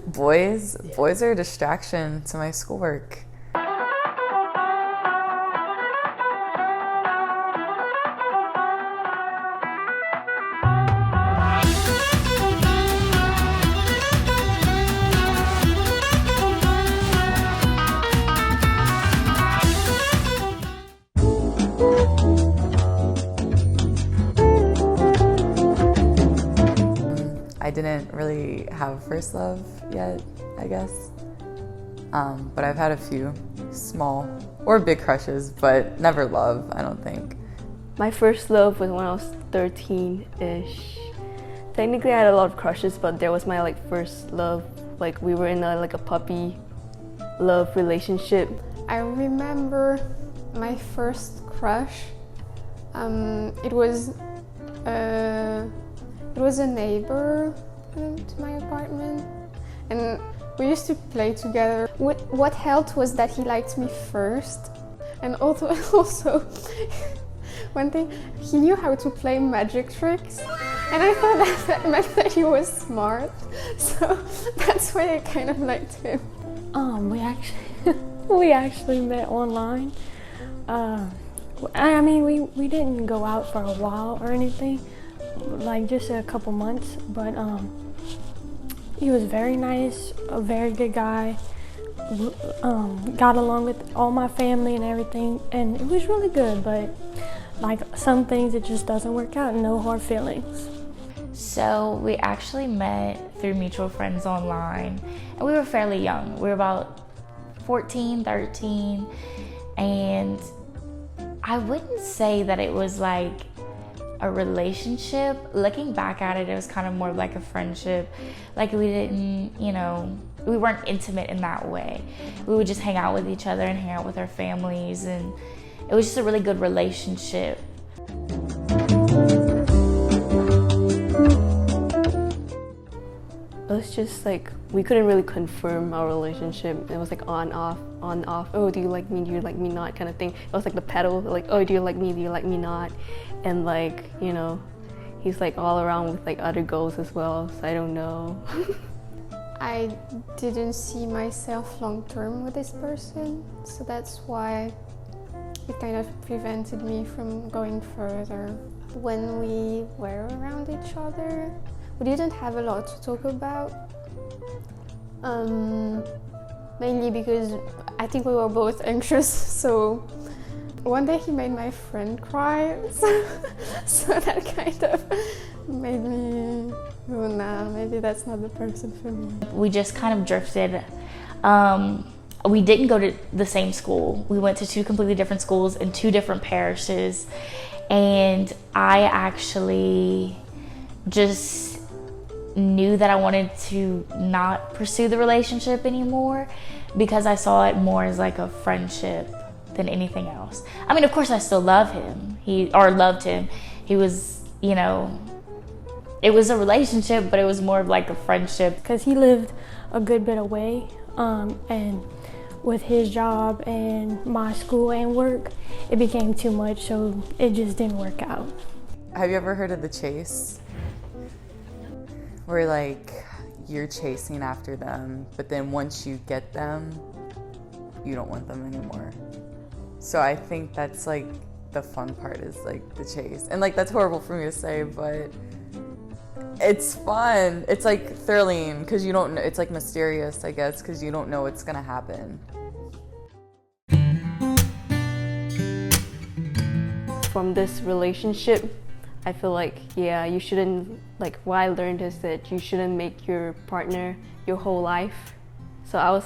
Boys are a distraction to my schoolwork. I didn't really have a first love yet, I guess. But I've had a few small or big crushes, but never love, I don't think. My first love was when I was 13-ish. Technically, I had a lot of crushes, but there was my first love. We were in a puppy love relationship. I remember my first crush. It was a neighbor to my apartment, and we used to play together. What helped was that he liked me first, and also one thing, he knew how to play magic tricks, and I thought that meant that he was smart, so that's why I kind of liked him. We actually met online. We didn't go out for a while or anything, just a couple months, but he was very nice, a very good guy, got along with all my family and everything, and it was really good, but some things it just doesn't work out, no hard feelings. So we actually met through mutual friends online, and we were fairly young. We were about 14, 13, and I wouldn't say that it was a relationship. Looking back at it, it was kind of more like a friendship. We didn't, we weren't intimate in that way. We would just hang out with each other and hang out with our families, and it was just a really good relationship. It was just we couldn't really confirm our relationship. It was on, off, on, off. Oh, do you like me? Do you like me not? Kind of thing. It was the pedal. Oh, do you like me? Do you like me not? And he's all around with other girls as well. So I don't know. I didn't see myself long term with this person, so that's why it kind of prevented me from going further. When we were around each other, we didn't have a lot to talk about, mainly because I think we were both anxious, so one day he made my friend cry, so that kind of made me go, nah, maybe that's not the person for me. We just kind of drifted. We didn't go to the same school. We went to two completely different schools in two different parishes, and I actually just knew that I wanted to not pursue the relationship anymore because I saw it more as a friendship than anything else. I mean, of course I still love him. Loved him. He was, it was a relationship, but it was more of a friendship. Because he lived a good bit away, and with his job and my school and work, it became too much, so it just didn't work out. Have you ever heard of the chase? Where you're chasing after them, but then once you get them, you don't want them anymore. So I think that's the fun part is the chase. And that's horrible for me to say, but it's fun. It's thrilling because you don't know, it's mysterious, I guess, because you don't know what's gonna happen. From this relationship, I feel you shouldn't, what I learned is that you shouldn't make your partner your whole life. So I was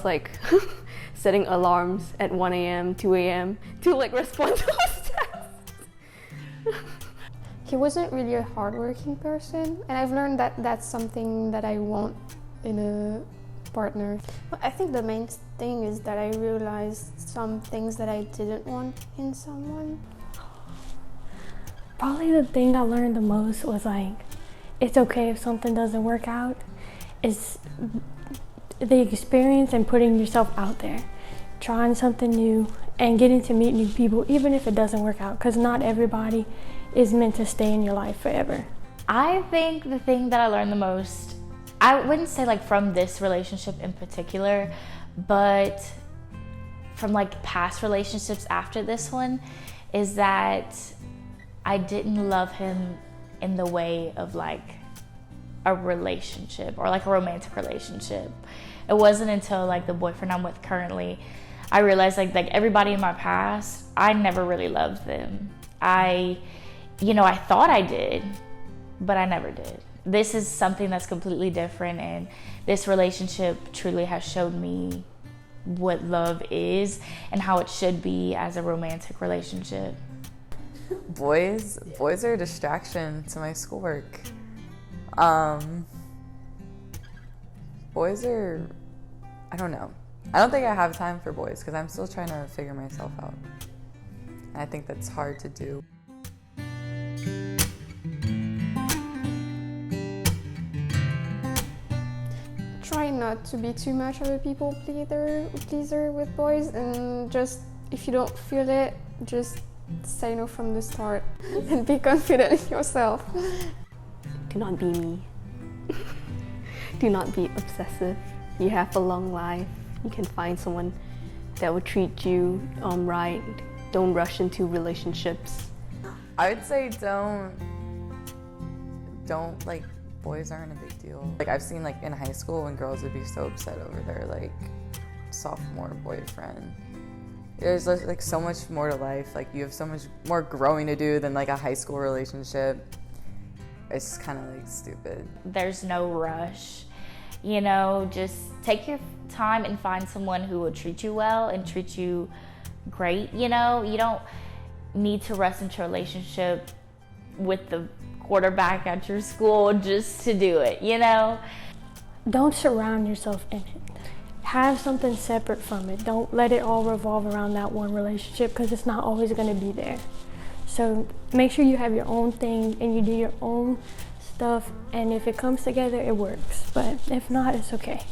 setting alarms at 1 a.m., 2 a.m. to respond to his texts. He wasn't really a hardworking person, and I've learned that that's something that I want in a partner. But I think the main thing is that I realized some things that I didn't want in someone. Probably the thing I learned the most was it's okay if something doesn't work out. It's the experience and putting yourself out there, trying something new and getting to meet new people, even if it doesn't work out, because not everybody is meant to stay in your life forever. I think the thing that I learned the most I wouldn't say like from this relationship in particular, but from like past relationships after this one, is that I didn't love him in the way of like a relationship or like a romantic relationship. It wasn't until like the boyfriend I'm with currently, I realized like everybody in my past, I never really loved them. I thought I did, but I never did. This is something that's completely different, and this relationship truly has showed me what love is and how it should be as a romantic relationship. Boys are a distraction to my schoolwork. Boys are, I don't know. I don't think I have time for boys because I'm still trying to figure myself out. And I think that's hard to do. Try not to be too much of a people pleaser with boys, and just, if you don't feel it, just say no from the start and be confident in yourself. Do not be me. Do not be obsessive. You have a long life. You can find someone that will treat you right. Don't rush into relationships. I would say don't like, boys aren't a big deal. Like I've seen like in high school when girls would be so upset over their like sophomore boyfriend. There's like so much more to life. Like you have so much more growing to do than like a high school relationship. It's kind of like stupid. There's no rush. Just take your time and find someone who will treat you well and treat you great. You don't need to rush into a relationship with the quarterback at your school just to do it, Don't surround yourself in it. Have something separate from it. Don't let it all revolve around that one relationship, because it's not always going to be there. So make sure you have your own thing and you do your own stuff, and if it comes together, it works. But if not, it's okay.